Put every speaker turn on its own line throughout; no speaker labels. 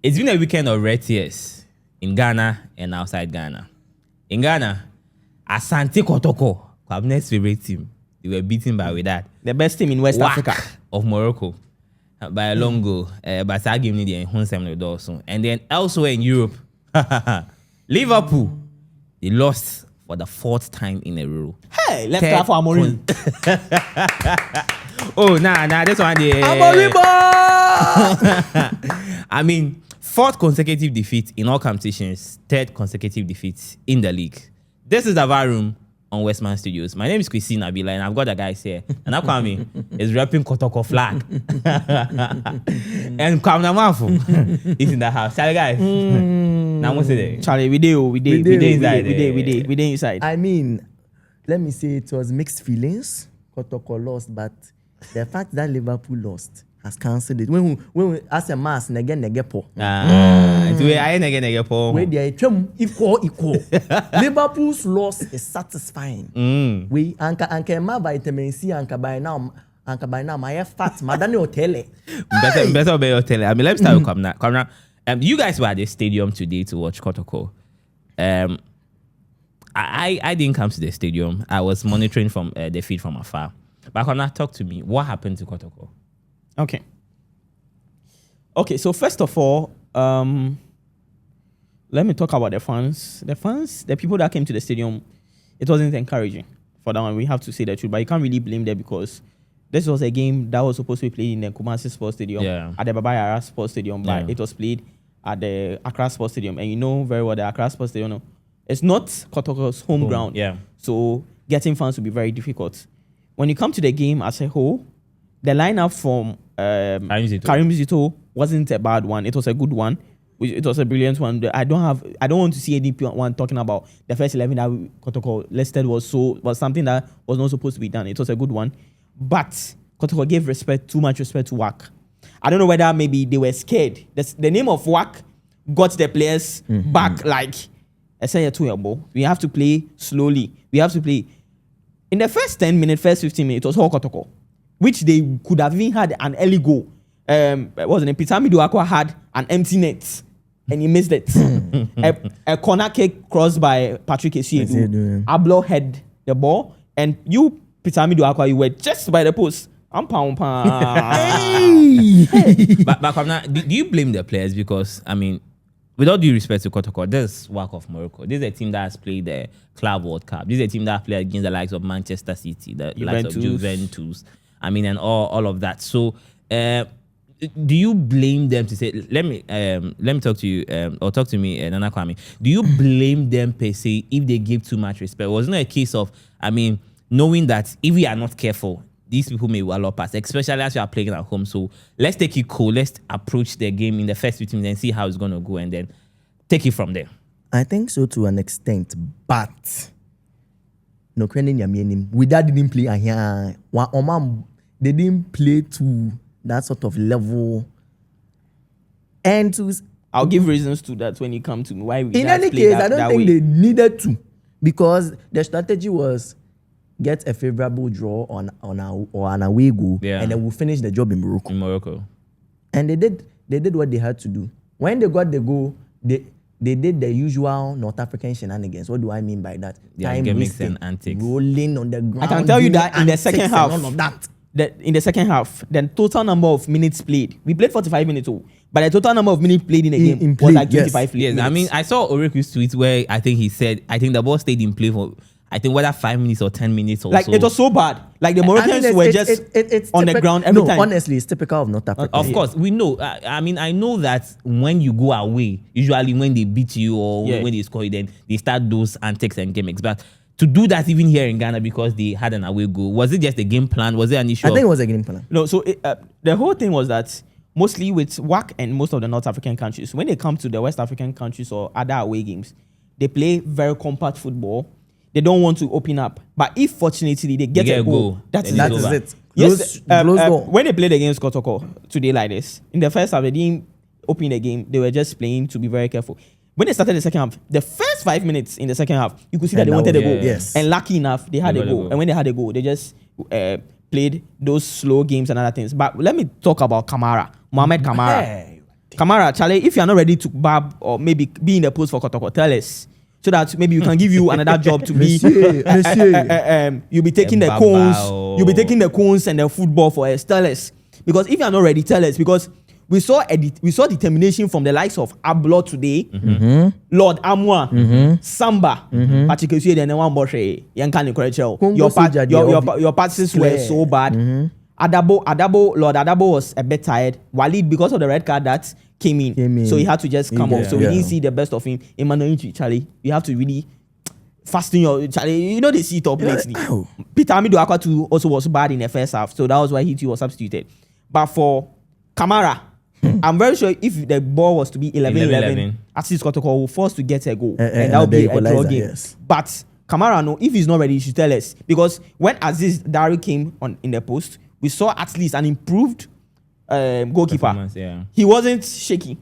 It's been a weekend of red tears in Ghana and outside Ghana. In Ghana, Asante Kotoko, Kwabna's favorite team, they were beaten by Wydad,
the best team in West Africa
of Morocco, by a long goal. But I give me the Hunsem also. And then elsewhere in Europe, Liverpool, they lost for the 4th time in a row.
Hey, left half for Amorim.
Oh, nah, this one.
Amorim!
I mean, 4th consecutive defeat in all competitions, 3rd consecutive defeat in the league. This is the VAR Room on Westman Studios. My name is Christine Abila, and I've got the guys here. And Kwame is repping Kotoko flag. And Kwame Namafu is in the house. Charlie, guys. Now, what's it?
Charlie, we did inside.
I mean, let me say it was mixed feelings. Kotoko lost, but the fact that Liverpool lost has cancelled it. When we as a mass negepo. Where they are equal. Liverpool's loss is satisfying. We anka ma vitamin C anka by now my fat madani hotel.
Better be hotel. I mean, let's start with Kamna. You guys were at the stadium today to watch Kotoko. I didn't come to the stadium. I was monitoring from the feed from afar. But Kamna, talk to me. What happened to Kotoko?
Okay, so first of all, let me talk about the fans. The people that came to the stadium, it wasn't encouraging for that one. We have to say the truth, but you can't really blame them because this was a game that was supposed to be played in the Kumasi Sports Stadium, at the Baba Yara Sports Stadium, but it was played at the Accra Sports Stadium. And you know very well the Accra Sports Stadium, it's not Kotoko's home ground.
Yeah.
So getting fans will be very difficult. When you come to the game as a whole, the lineup from Karim Zito wasn't a bad one. It was a good one. It was a brilliant one. I don't want to see anyone talking about the first 11 that Kotoko listed was something that was not supposed to be done. It was a good one. But Kotoko gave too much respect to WAC. I don't know whether maybe they were scared. The name of WAC got the players back like I say we have to play slowly. We have to play. In the first 10 minutes, first 15 minutes, it was all Kotoko, which they could have even had an early goal. Wasn't it? Pitami Duakwa had an empty net and he missed it. a corner kick crossed by Patrick Esiedu. Ablo had the ball and you, Pitami Duakwa, you were just by the post. But
do you blame the players? Because, I mean, with all due respect to Kotoko, this is WAC of Morocco. This is a team that has played the Club World Cup. This is a team that played against the likes of Manchester City, the likes of Juventus. I mean, and all of that. So, do you blame them to say? Let me talk to you, or talk to me, Nana Kwame. Do you blame them per se if they give too much respect? Wasn't it a case of, I mean, knowing that if we are not careful, these people may well up us, especially as you are playing at home. So let's take it cool. Let's approach the game in the first 15 minutes and see how it's going to go, and then take it from there.
I think so to an extent, but no credit Wydad didn't play here. They didn't play to that sort of level. And
I'll give reasons to that when you come to why we.
In any case, I don't think they needed to, because the strategy was get a favorable draw on an away goal, and then we'll finish the job in Morocco. And they did what they had to do. When they got the goal, they did the usual North African shenanigans. What do I mean by that?
Time wasting, antics,
rolling on the ground.
I can tell you that in the second half,
all of that.
In the second half, the total number of minutes played, we played 45 minutes, but the total number of minutes played in a game was like 25 minutes.
I mean, I saw Oreku's tweet where I think he said, I think the ball stayed in play for, I think, whether 5 minutes or 10 minutes or
like,
so.
it was so bad. Like, the Moroccans were just on the ground every time.
Honestly, it's typical of North Africa.
Of course, we know. I mean, I know that when you go away, usually when they beat you or when they score you, then they start those antics and gimmicks. But to do that even here in Ghana because they had an away goal, was it just a game plan? Was it an issue?
I think it was a game plan.
No, so the whole thing was that mostly with WAC and most of the North African countries, when they come to the West African countries or other away games, they play very compact football. They don't want to open up. But if fortunately they get a goal, that is
it.
Yes, when they played against Kotoko today like this, in the first half, they didn't open the game. They were just playing to be very careful. When they started the second half, the first 5 minutes in the second half, you could see that they wanted a goal.
Yes.
And lucky enough, they had a goal. And when they had a goal, they just played those slow games and other things. But let me talk about Mohamed Kamara. Kamara, Charlie, if you are not ready to bab or maybe be in the post for Kotoko, tell us. So that maybe we can give you another job to be. You'll be taking the cones. You'll be taking the cones and the football for us. Tell us. Because if you are not ready, tell us. Because we saw determination from the likes of Ablo today, Lord Amwa, Samba, particularly the one Boshe, your passes were so bad. Lord Adabo was a bit tired. Walid, because of the red card that came in. So he had to just come off. So we didn't see the best of him. Emmanuel, Charlie, you have to really fasten your Charlie. You know they see top lately. Peter Amido Akwatu also was bad in the first half, so that was why he was substituted. But for Kamara, I'm very sure if the ball was to be 11-11, at least Kotoko will force to get a goal, and that would be a draw game. Yes. But Kamara, no, if he's not ready, he should tell us. Because when Aziz Dari came on in the post, we saw at least an improved goalkeeper. Yeah. He wasn't shaky.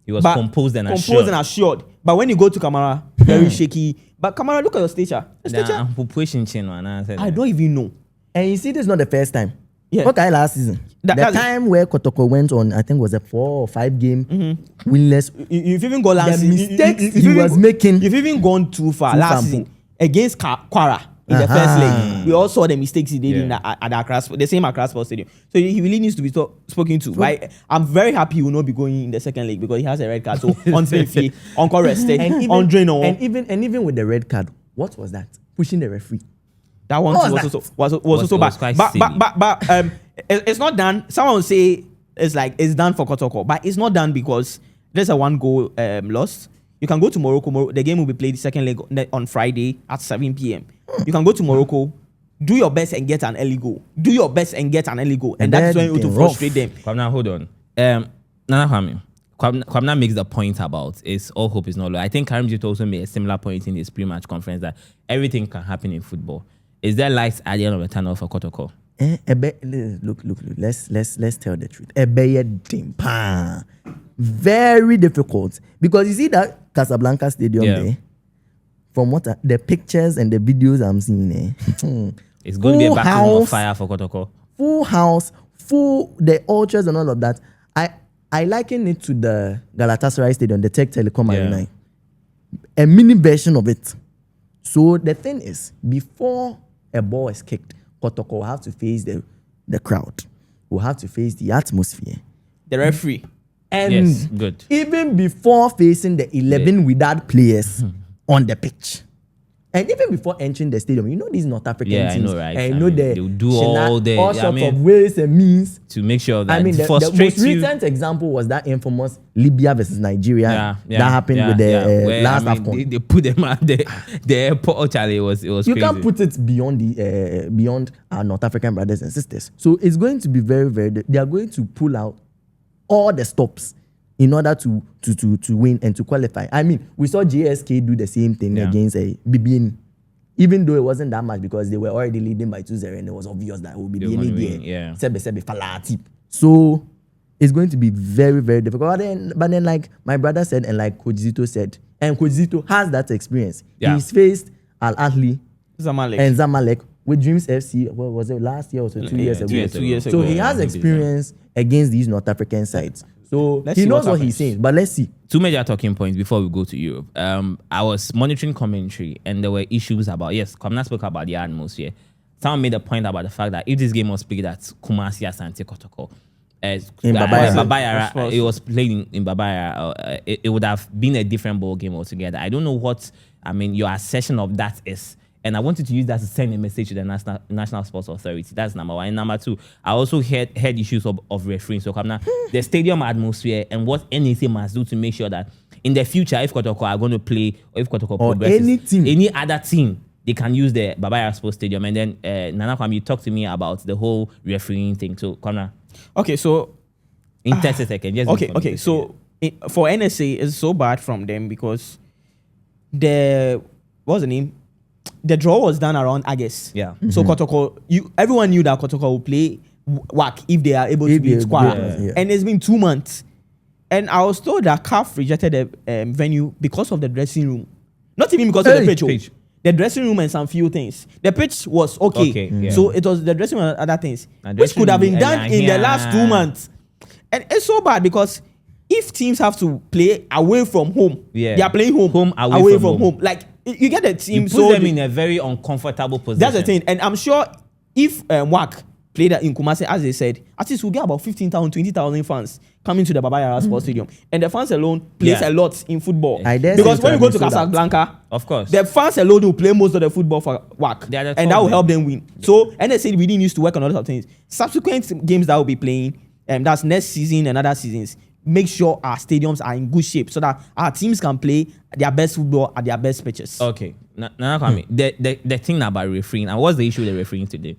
He was composed and assured.
But when you go to Kamara, very shaky. But Kamara, look at your stature. I don't even know.
And you see, this is not the first time. Yeah. Okay, last season. The time where Kotoko went on, I think was a 4 or 5 game winless.
You've even gone last
season. The mistakes he was making.
You've even gone too far last season against Kwara in the first leg. We all saw the mistakes he did at the same Accra Sports Stadium. So he really needs to be spoken to. Right? I'm very happy he will not be going in the second leg because he has a red card. So until he encore rested, and
even with the red card, what was that? Pushing the referee.
That one was also bad. But it's not done. Someone will say it's done for Kotoko, but it's not done because there's a 1 goal loss. You can go to Morocco. The game will be played the second leg on Friday at 7 p.m. You can go to Morocco, do your best and get an early goal. And that's when it will frustrate them.
Kwamna, hold on. Nana Kwame. Kwamna makes the point about it's all hope is not low. I think Karim Jit also made a similar point in his pre-match conference that everything can happen in football. Is there lights at the end of the tunnel for Kotoko?
Look. Let's tell the truth. Very difficult because you see that Casablanca Stadium there. From what the pictures and the videos I'm seeing,
it's going to be a battle of fire for Kotoko.
Full house, full the ultras and all of that. I liken it to the Galatasaray Stadium, the Tech Telecom Arena, a mini version of it. So the thing is, before a ball is kicked, Kotoko will have to face the crowd. Will have to face the atmosphere.
The referee.
And even before facing the 11 Wydad players on the pitch. And even before entering the stadium, you know these North African teams.
I know, right?
And they'll
do all
sorts of ways and means
to make sure that
the most recent example was that infamous Libya versus Nigeria that happened with the last AFCON.
They put them at the airport. Charlie, it was
you
crazy.
Can't put it beyond our North African brothers and sisters. So it's going to be very, very. They are going to pull out all the stops in order to win and to qualify. I mean, we saw JSK do the same thing against BBN, even though it wasn't that much because they were already leading by 2-0 and it was obvious that it would be BBN. So it's going to be very, very difficult. But then like my brother said and like Coach Zito said, and Coach Zito has that experience. He's faced Al Ahly and Zamalek with Dreams FC. What was it, last year or so? 2 years ago.
2 years ago.
So he has experience against these North African sides. So he knows what he's saying, but let's see.
2 major talking points before we go to Europe. I was monitoring commentary and there were issues about, Kwamna spoke about the atmosphere. Someone made a point about the fact that if this game was played at Kumasi Asante Kotoko,
in
Babayara, it was played in Babayara, it would have been a different ball game altogether. I don't know what, your assertion of that is. And I wanted to use that to send a message to the National Sports Authority. That's number one. And number two, I also heard issues of refereeing. So now, the stadium atmosphere and what anything must do to make sure that in the future, if Kotoko are going to play or if Kotoko progresses, any other team, they can use the Babayara Sports Stadium. And then, Nana Kwame, you talk to me about the whole refereing thing. So, Kwamna.
Okay, so...
In 30 seconds.
Okay. So, for NSA, it's so bad from them because what's the name? The draw was done around August.
Yeah.
So Kotoko, everyone knew that Kotoko will play WAC if they are able to beat Kwara. And it's been 2 months. And I was told that CAF rejected the venue because of the dressing room. Not even because of the pitch. The dressing room and some few things. The pitch was okay. So it was the dressing room and other things, which could have been done in the last 2 months. And it's so bad because if teams have to play away from home, they are playing home away from home. Like you get the team,
you put them in a very uncomfortable position.
That's the thing, and I'm sure if WAC played in Kumasi, as they said, at least we'll get about 15,000, 20,000 fans coming to the Baba Yara Sports Stadium, and the fans alone plays a lot in football. Because when you go to Casablanca,
of course,
the fans alone will play most of the football for WAC, and that will help them win. So, and they said we didn't used to work on a lot of things. Subsequent games that will be playing, that's next season and other seasons. Make sure our stadiums are in good shape so that our teams can play their best football at their best pitches.
Okay, now come the thing about refereeing, and what's the issue with the refereeing today?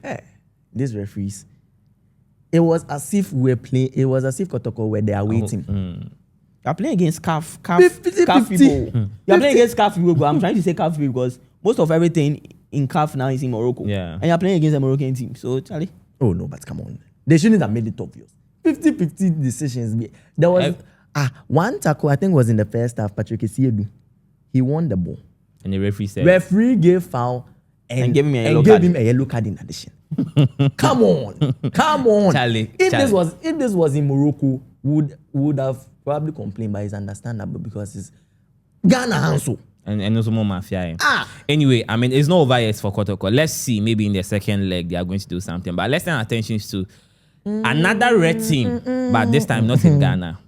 These referees, it was as if we were playing. It was as if Kotoko were there waiting.
You're playing against CAF people. You're playing against CAF people. I'm trying to say CAF people because most of everything in CAF now is in Morocco.
Yeah,
and you're playing against a Moroccan team. So Charlie.
Oh no, but come on, they shouldn't have made it obvious. 50-50 decisions. There was one tackle, I think was in the first half, Patrick Esiedu. He won the ball.
And the referee said...
Referee gave foul
and gave him
a yellow card in addition. Come on.
Charlie,
if this was in Morocco, would have probably complained, but it's understandable because it's Ghana Hanso.
And also more mafia. Anyway, I mean, it's not over yet for Kotoko. Let's see, maybe in the second leg, they are going to do something. But let's turn attention to another red team, but this time not in Ghana.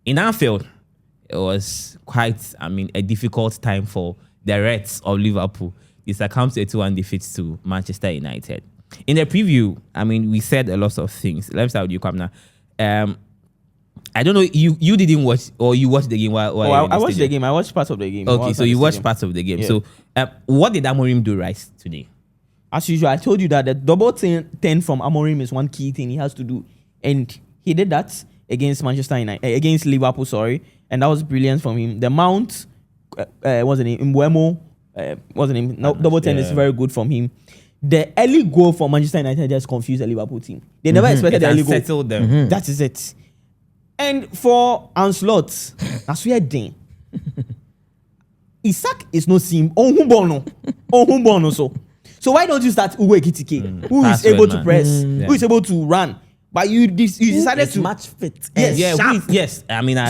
In Anfield, it was quite, a difficult time for the Reds of Liverpool. They succumbed to a 2-1 defeat to Manchester United. In the preview, we said a lot of things. Let's start with you, Kamna. I don't know, you didn't watch, or you watched the game while
I watched the game. I watched parts of the game.
Okay, so you watched parts of the game. Yeah. So what did Amorim do right today?
As usual, I told you that the double 10 from Amorim is one key thing he has to do. And he did that against Manchester United, against Liverpool, and that was brilliant from him. The Mount, what's the name? Mbuemo, what's the name? No, double 10 is very good from him. The early goal for Manchester United just confused the Liverpool team. They never expected the early goal.
Settled them.
That is it. And for Ancelotti, that's where then. Isaac is no sim. Ohumbono so. So why don't you start Uwe Kitike, who is able to press, who is able to run? But you decided to
match fit.
Yes.
I agree,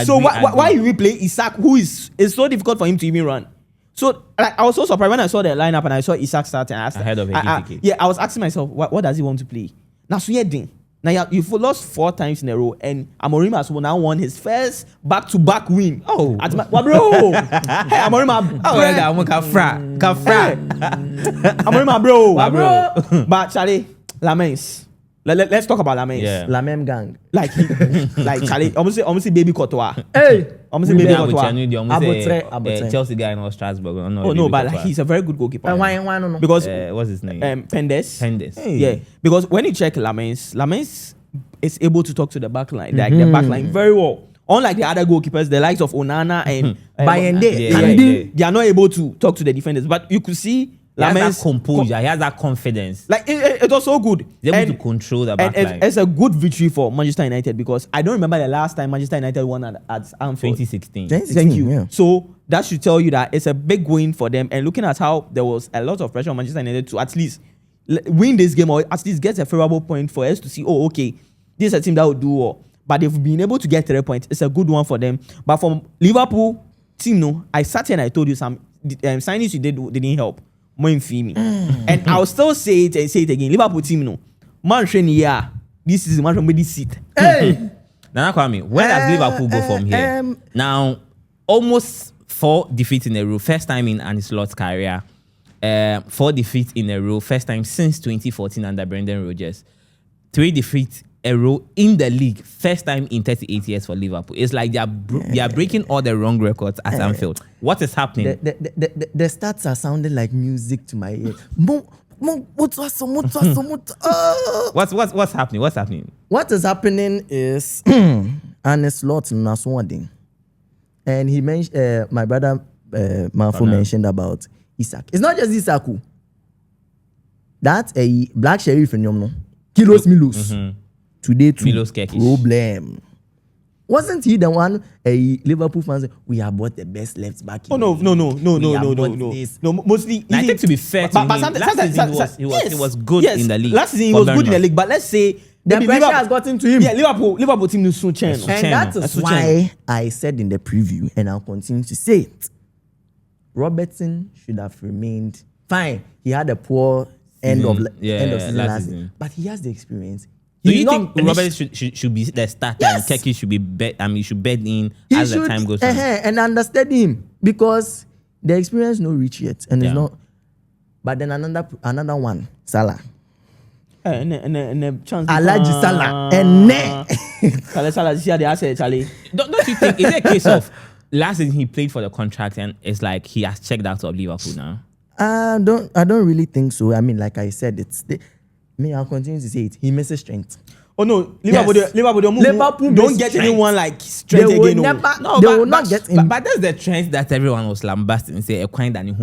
so why you play Isaac, who is so difficult for him to even run? So I was so surprised when I saw the lineup and I saw Isaac starting.
Ahead of Kitike.
I was asking myself, what does he want to play? Now you've lost 4 times in a row, and Amorim has now won his first back-to-back win.
Oh,
bro! Hey, Amorim, Amorim, bro. But Charlie, Lamens. Let's talk about Lamens.
Yeah. Lamem gang.
Like Charlie, almost baby Courtois.
Hey,
almost baby Courtois.
Chelsea guy in Strasbourg.
But he's a very good goalkeeper.
Why no?
Because
what's his name?
Pendes.
Hey.
Yeah, because when you check Lamens is able to talk to the back line, like the back line very well. Unlike the other goalkeepers, the likes of Onana and
Bayende,
they are not able to talk to the defenders. But you could see
he has that composure, he has that confidence.
Like it was so good.
He's able to control the back line.
It's a good victory for Manchester United because I don't remember the last time Manchester United won at Anfield.
2016.
Thank you.
Yeah.
So that should tell you that it's a big win for them. And looking at how there was a lot of pressure on Manchester United to at least win this game or at least get a favorable point for us to see, this is a team that will do well. But they've been able to get 3 points. It's a good one for them. But from Liverpool team, I sat here and I told you some signings you didn't help. And I'll still say it again. Liverpool team, man, this is man from this seat.
Hey,
Nana Kwame, where does Liverpool go from here? Now, almost 4 defeats in a row. First time in Ancelotti's career. 4 defeats in a row. First time since 2014 under Brendan Rodgers. 3 defeats a row in the league. First time in 38 years for Liverpool. It's like they are breaking all the wrong records at Anfield. What is happening?
The stats are sounding like music to my ear. What's
happening? What's happening?
What is happening is Ancelotti Naswanding. And he mentioned my brother Marfo mentioned about Isak. It's not just Isaku. That's a black sheriff in Yomno. Kilos Milos. Today too.
Milos Kekis.
Problem. Wasn't he the one Liverpool fans said, we have bought the best left back?
No. Mostly,
I think to be fair to him, last season he was good in the league.
Last season he was good in the league, but let's say
The pressure has gotten to him.
Yeah, Liverpool team is so channel.
And that is why I said in the preview, and I'll continue to say it. Robertson should have remained fine. He had a poor end of season last season, but he has the experience.
Do you think Robertson should be the starter and Keki should be should bed in as the time goes on?
And understudy him because the experience no reach yet, and it's not. But then another one, Salah.
And chance.
Alaji Salah and
Salah this year they say Charlie.
Don't you think is it a case of last season he played for the contract and it's like he has checked out of Liverpool now?
I don't really think so. I mean, like I said, I'll continue to say it. He misses strength.
Oh no, Liverpool don't get anyone like strength again.
They will not get him.
But that's the trend that everyone was lambasting and say a kind that in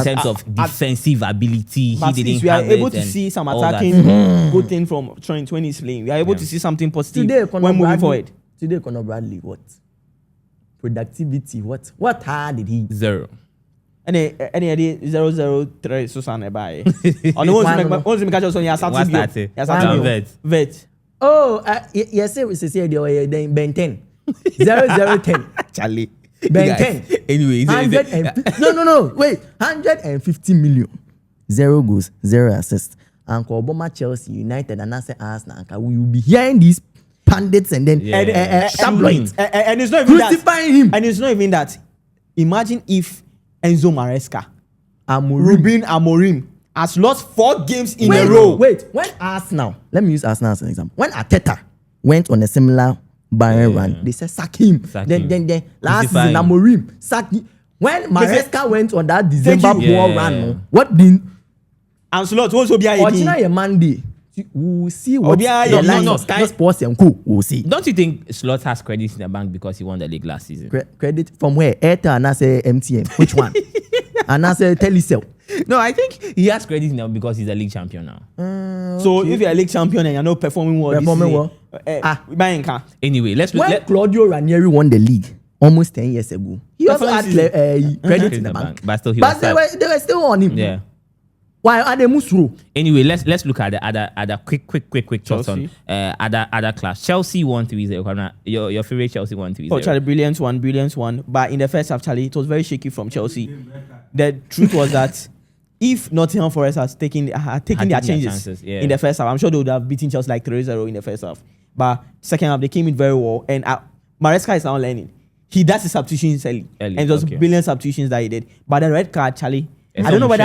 terms of defensive ability, he didn't
we are
have
able
it
to
and
see some attacking good thing from Trent when he's playing. We are able to see something positive when moving forward.
Today, Conor Bradley, what? Productivity, what hard did he?
0.
Any 003 Susan by. On the ones we catch us on your Saturday. Vet.
Oh, yes, we say then Ben 10. 0010.
Charlie.
Ben 10.
Anyway,
no. Wait, 150 million. 0 goals, 0 assists. And Obama, Chelsea, United, and I say Arsenal. We will be hearing these pundits and then tabloids.
And it's not even
crucifying him.
And it's not even that. Imagine if Enzo Maresca,
Ruben
Amorim has lost 4 games in a row.
Wait, when Arsenal, let me use Arsenal as an example. When Arteta went on a similar Bayern run, they said sack him. Then last season Amorim sack him. When Maresca went on that December run, what did
Ancelot also be
a Monday? We'll see what the line of Sky Sports and Co. We'll see.
Don't you think Slot has credit in the bank because he won the league last season?
Credit from where? Airtel and I say MTN. Which one? And I say Telecel.
No, I think he has credit now because he's a league champion now.
So if you're a league champion and you're not performing well,
anyway,
when Claudio Ranieri won the league almost 10 years ago, he also had credit in the bank.
But still,
they were still on him.
Yeah.
Why are they Musro?
Anyway, let's look at the other quick thoughts on other class. Chelsea 1-3. Your favorite Chelsea 1-3.
Oh, Charlie, brilliant one. But in the first half, Charlie, it was very shaky from Chelsea. The truth was that if Nottingham Forest has taken their chances in the first half, I'm sure they would have beaten Chelsea like 3-0 in the first half. But second half, they came in very well. And Maresca is now learning. He does his substitutions early. And it was brilliant substitutions that he did. But the red card, Charlie, I don't know whether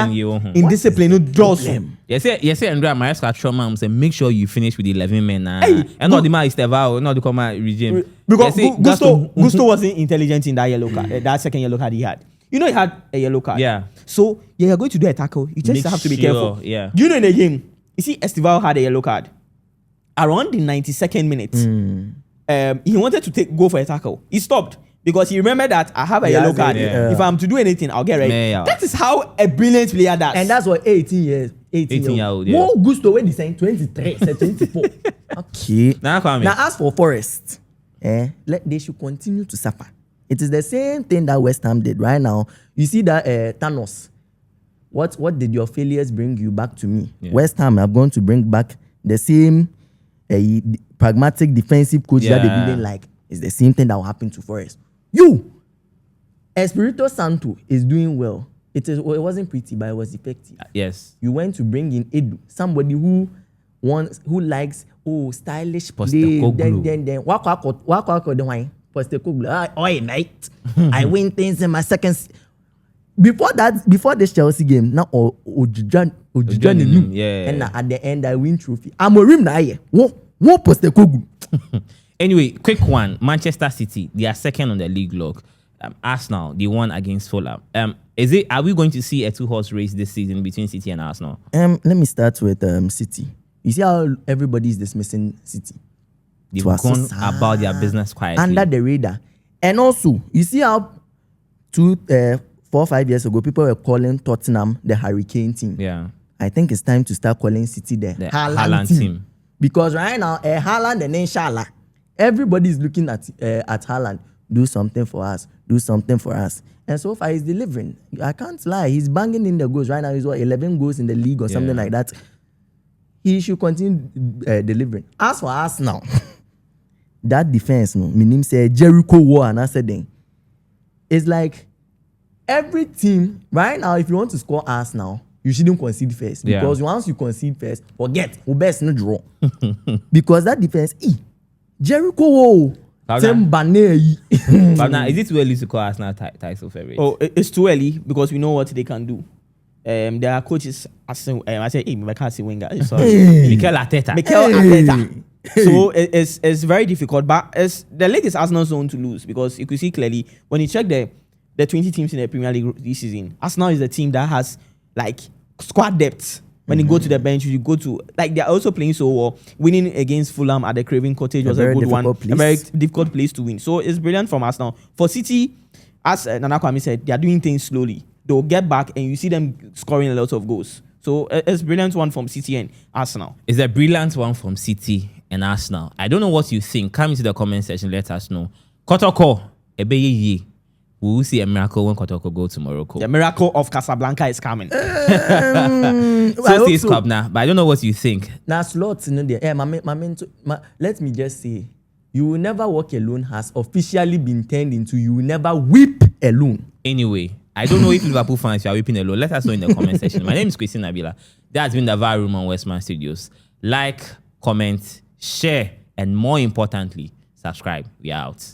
indiscipline would draw him.
Yes, Andrea Maresca Trauma say make sure you finish with 11 men. And not the man is not the command regime.
Because Gusto wasn't intelligent in that yellow card, that second yellow card he had. You know he had a yellow card.
Yeah.
So you're going to do a tackle. You just have to be careful.
Yeah.
You know in the game, you see Estival had a yellow card. Around the 92nd minute, he wanted to go for a tackle. He stopped. Because he remembered that I have a yellow card. If I'm to do anything, I'll get ready. That is how a brilliant player does.
And that's what 18 years old.
Yeah.
More Gusto when he saying 23, 24. Okay. Now as for Forest, they should continue to suffer. It is the same thing that West Ham did right now. You see that Thanos. What did your failures bring you back to me? Yeah. West Ham are going to bring back the same pragmatic defensive coach that they didn't like. It's the same thing that will happen to Forest. Espirito Santo is doing well. It wasn't pretty, but it was effective.
Yes.
You went to bring in Edu, somebody who likes stylish play. Then Wako the wine. Postecoglou. Mate. I win things in my second. Before this Chelsea game, now Ojujan and at the end I win trophy. Amorim na here. What Postecoglou?
Anyway, quick one. Manchester City, they are second on the league log. Arsenal, they won against Fulham. Are we going to see a 2-horse race this season between City and Arsenal?
Let me start with City. You see how everybody is dismissing City.
They've gone about their business quietly.
Under the radar. And also, you see how 4 or 5 years ago, people were calling Tottenham the Hurricane team.
Yeah.
I think it's time to start calling City the Haaland team. Because right now, Haaland and Inshallah, everybody is looking at Haaland. Do something for us. Do something for us. And so far, he's delivering. I can't lie. He's banging in the goals. Right now, he's 11 goals in the league or something like that. he should continue delivering. As for us now, that defense, no, my name say Jericho War, and I said then, it's like every team right now. If you want to score us now, you shouldn't concede first, because once you concede first, forget who best no draw. Because that defense, Jericho War.
But now, is it too early to call Arsenal title favorite?
Oh, it's too early because we know what they can do. There are coaches. I say, I can't say winger. Sorry,
Mikel Arteta.
So it's very difficult, but the league is Arsenal's own to lose, because you could see clearly when you check the 20 teams in the Premier League this season, Arsenal is the team that has like squad depth. When you go to the bench, you go to, like, they're also playing so well. Winning against Fulham at the Craven Cottage was a good one. A very difficult place to win. So it's brilliant from Arsenal. For City, as Nana Kwame said, they are doing things slowly. They'll get back and you see them scoring a lot of goals. So it's a brilliant one from City and Arsenal.
It's a brilliant one from City and Arsenal. I don't know what you think. Come into the comment section, let us know. Kotoko, Ebeye. We will see a miracle when Kotoko go to Morocco.
The miracle of Casablanca is coming.
So cup now, but I don't know what you think.
Now slots in there. Let me just say, you will never walk alone has officially been turned into you will never weep alone.
Anyway, I don't know if Liverpool fans are weeping alone. Let us know in the comment section. My name is Christine Nabila. That has been the VAR Room on Westman Studios. Like, comment, share, and more importantly, subscribe. We are out.